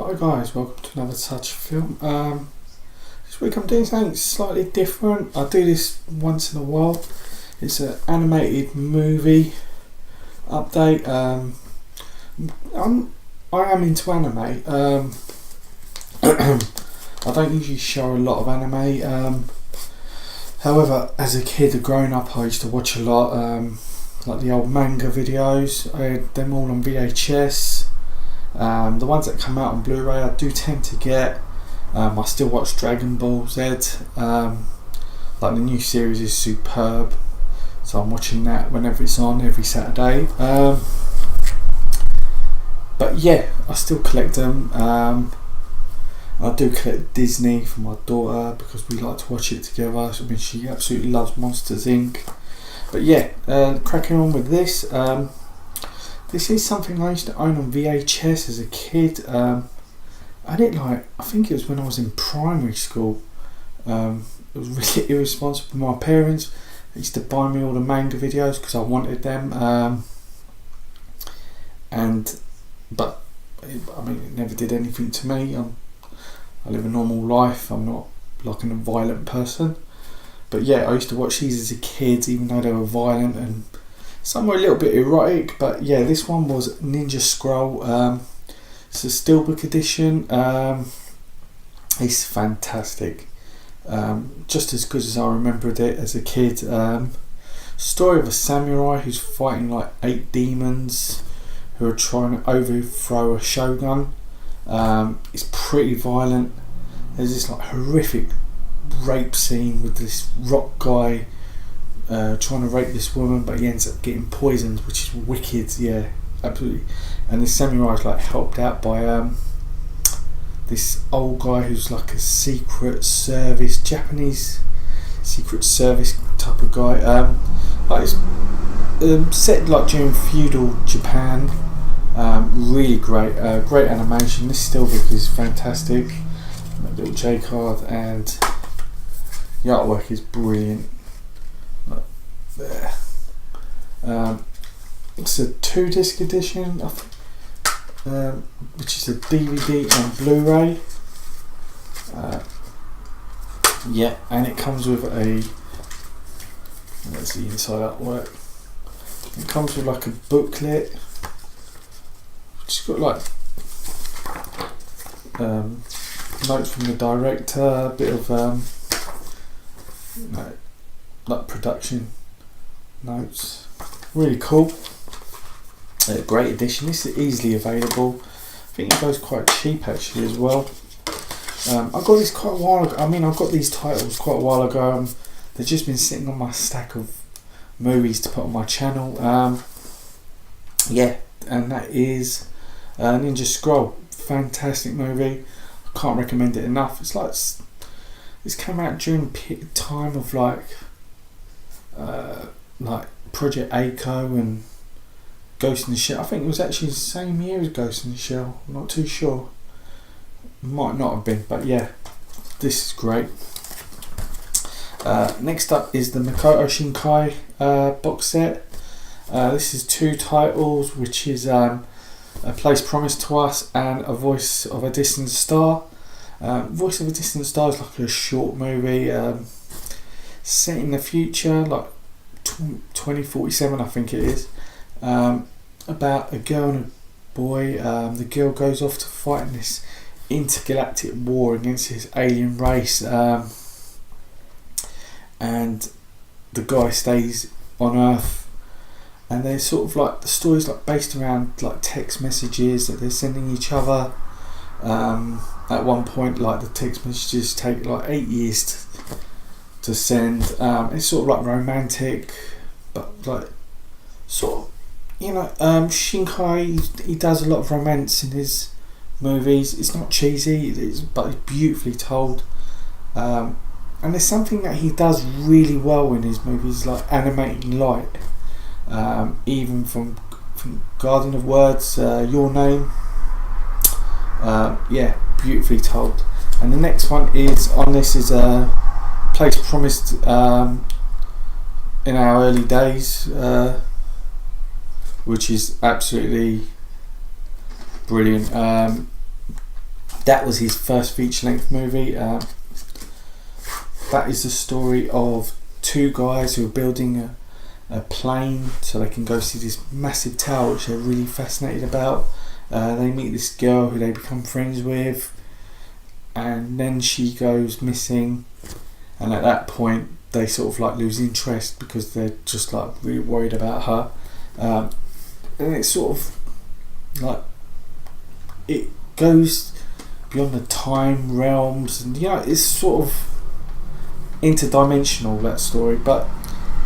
Hi guys, welcome to another Touch Film. This week I'm doing something slightly different. I do this once in a while. It's an animated movie update. I am into anime. I don't usually show a lot of anime. However, as a kid, growing up, I used to watch a lot, like the old manga videos. I had them all on VHS. The ones that come out on Blu-ray I do tend to get. I still watch Dragon Ball Z. Like the new series is superb, so I'm watching that whenever it's on, every Saturday. But yeah, I still collect them. I do collect Disney for my daughter because we like to watch it together. I mean, she absolutely loves Monsters Inc. But yeah, cracking on with this. This is something I used to own on VHS as a kid. I did I think it was when I was in primary school. It was really irresponsible with my parents. They used to buy me all the manga videos because I wanted them. But I mean, it never did anything to me. I live a normal life. I'm not like a violent person. But yeah, I used to watch these as a kid, even though they were violent and some were a little bit erotic. But yeah, this one was Ninja Scroll. It's a steelbook edition. It's fantastic. Just as good as I remembered it as a kid. Story of a samurai who's fighting like 8 demons who are trying to overthrow a shogun. It's pretty violent. There's this like horrific rape scene with this rock guy trying to rape this woman, but he ends up getting poisoned, which is wicked. Yeah, absolutely. And this samurai is like helped out by this old guy who's like a Japanese secret service type of guy. Like it's set like during feudal Japan. Really great, great animation. This steelbook is fantastic. My little J card, and the artwork is brilliant. There. It's a 2-disc edition, which is a DVD and Blu-ray. Yeah, and it comes with there's the inside artwork. It comes with like a booklet. It's got like notes from the director, a bit of like production notes. Really cool. Great edition. This is easily available. I think it goes quite cheap actually as well. I got this quite a while ago. I mean, I got these titles quite a while ago. They've just been sitting on my stack of movies to put on my channel. Yeah, and that is Ninja Scroll. Fantastic movie. I can't recommend it enough. It's like this came out during the time of like Project A-ko and Ghost in the Shell. I think it was actually the same year as Ghost in the Shell. I'm not too sure. Might not have been, but yeah, this is great. Next up is the Makoto Shinkai box set. This is 2 titles, which is A Place Promised to Us and A Voice of a Distant Star. Voice of a Distant Star is like a short movie set in the future, like 2047 I think it is, about a girl and a boy. The girl goes off to fight in this intergalactic war against this alien race, and the guy stays on Earth, and they're sort of like, the story's like based around like text messages that they're sending each other. At one point, like the text messages take like 8 years to send. It's sort of like romantic, but like sort of, Shinkai, he does a lot of romance in his movies. It's not cheesy, but it's beautifully told. And there's something that he does really well in his movies, like animating light. Even from Garden of Words, Your Name. Yeah, beautifully told. And the next one is on this is a Place Promised in Our Early Days, which is absolutely brilliant. that was his first feature-length movie. That is the story of two guys who are building a plane so they can go see this massive tower which they're really fascinated about. They meet this girl who they become friends with, and then she goes missing, and at that point they sort of like lose interest because they're just like really worried about her. And it's sort of like it goes beyond the time realms, and it's sort of interdimensional, that story, but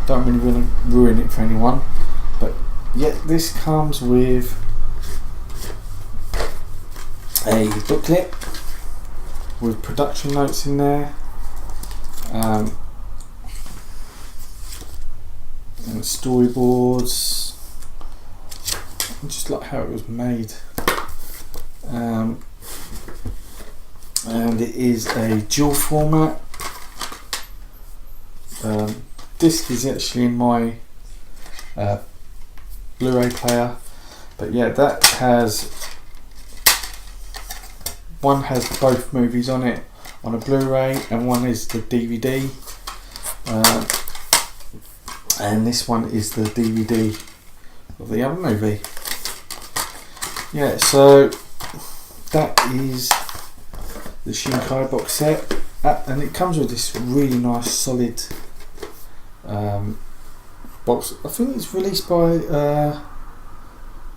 don't really want to ruin it for anyone. But yeah, this comes with a booklet with production notes in there, and storyboards, and just like how it was made. And it is a dual format. Disc is actually in my Blu-ray player, but yeah, that has one has both movies on it on a Blu-ray, and one is the DVD, and this one is the DVD of the other movie. Yeah, so that is the Shinkai box set, and it comes with this really nice solid box. I think it's released by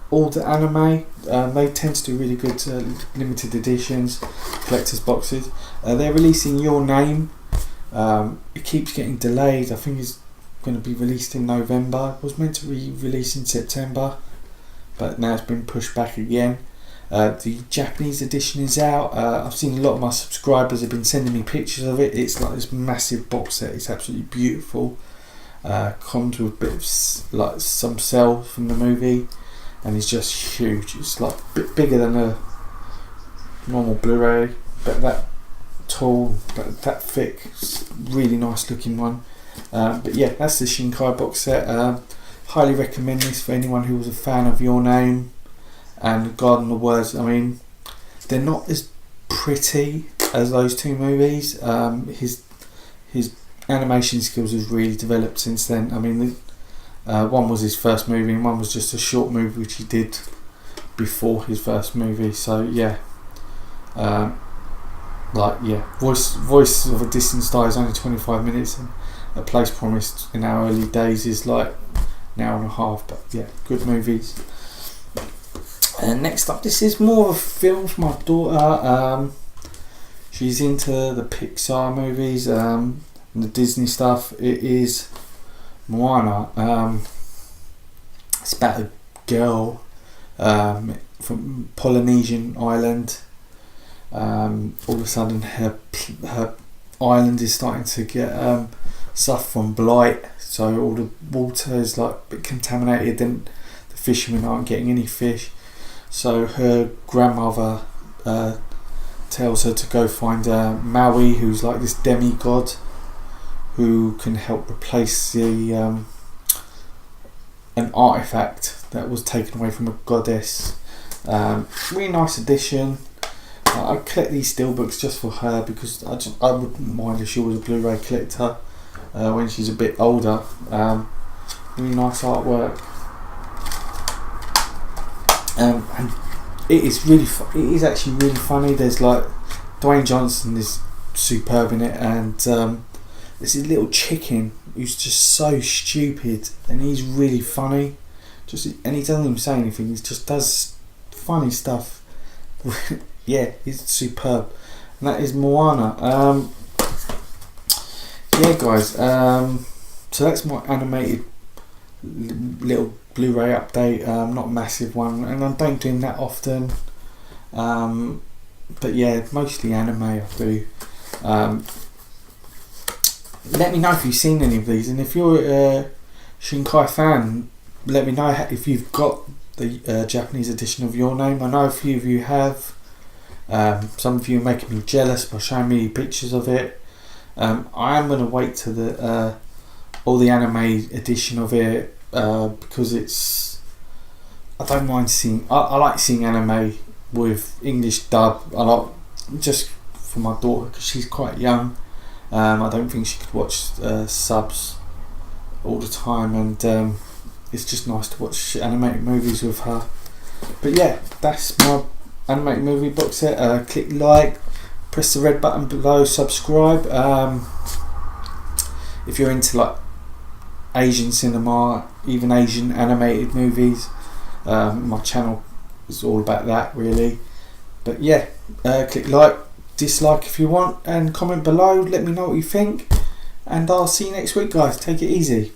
All the Anime. They tend to do really good limited editions, collector's boxes. They're releasing Your Name. It keeps getting delayed. I think it's going to be released in November. It was meant to be released in September, but now it's been pushed back again. The Japanese edition is out. I've seen a lot of my subscribers have been sending me pictures of it. It's like this massive box set. It's absolutely beautiful. Comes with bits like some cells from the movie, and it's just huge. It's like a bit bigger than a normal Blu-ray, but that tall, that thick. It's really nice looking one. But yeah, that's the Shinkai box set. Highly recommend this for anyone who was a fan of Your Name and Garden of Words. I mean, they're not as pretty as those two movies. His animation skills has really developed since then. I mean, one was his first movie, and one was just a short movie which he did before his first movie. So yeah, Voice of a Distant Star is only 25 minutes, and A Place Promised in our early days is like an hour and a half. But yeah, good movies. And next up, this is more of a film for my daughter. She's into the Pixar movies, and the Disney stuff. It is Moana. It's about a girl from Polynesian island. All of a sudden, her island is starting to get suffer from blight. So all the water is like a bit contaminated, and the fishermen aren't getting any fish. So her grandmother tells her to go find Maui, who's like this demigod who can help replace the an artifact that was taken away from a goddess. Really nice addition. I collect these steelbooks just for her because I wouldn't mind if she was a Blu-ray collector when she's a bit older. Really nice artwork. And it is actually really funny. There's like Dwayne Johnson is superb in it, and there's this little chicken who's just so stupid, and he's really funny. And he doesn't even say anything. He just does funny stuff. Yeah, he's superb. And that is Moana. Yeah, guys. So that's my animated little Blu-ray update. Not a massive one, and I don't do that often. But yeah, mostly anime I do. Let me know if you've seen any of these, and if you're a Shinkai fan, let me know if you've got the Japanese edition of Your Name. I know a few of you have. Some of you are making me jealous by showing me pictures of it. I am going to wait to the all the anime edition of it because it's. I don't mind seeing. I like seeing anime with English dub. I like just for my daughter because she's quite young. I don't think she could watch subs all the time, and it's just nice to watch animated movies with her. But yeah, that's my animated movie box set. Click like, press the red button below, subscribe. If you're into like Asian cinema, even Asian animated movies, my channel is all about that really. But yeah, click like, dislike if you want, and comment below, let me know what you think, and I'll see you next week, guys. Take it easy.